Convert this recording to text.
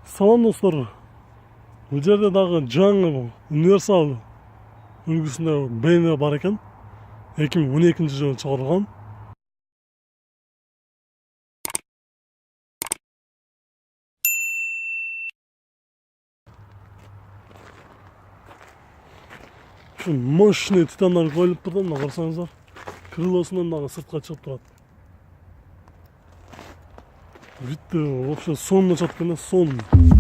Салам достар. Бұл жерде дағы жаңы универсал үлгісінде BMW бар екен. 2012 жылы шығарылған. Мощный титандар қойылып тұрды, мына қарасаңыздар. Крылосынан дағы сыртқа шығып тұрады. Видите, вообще сонный жатқан, сонный.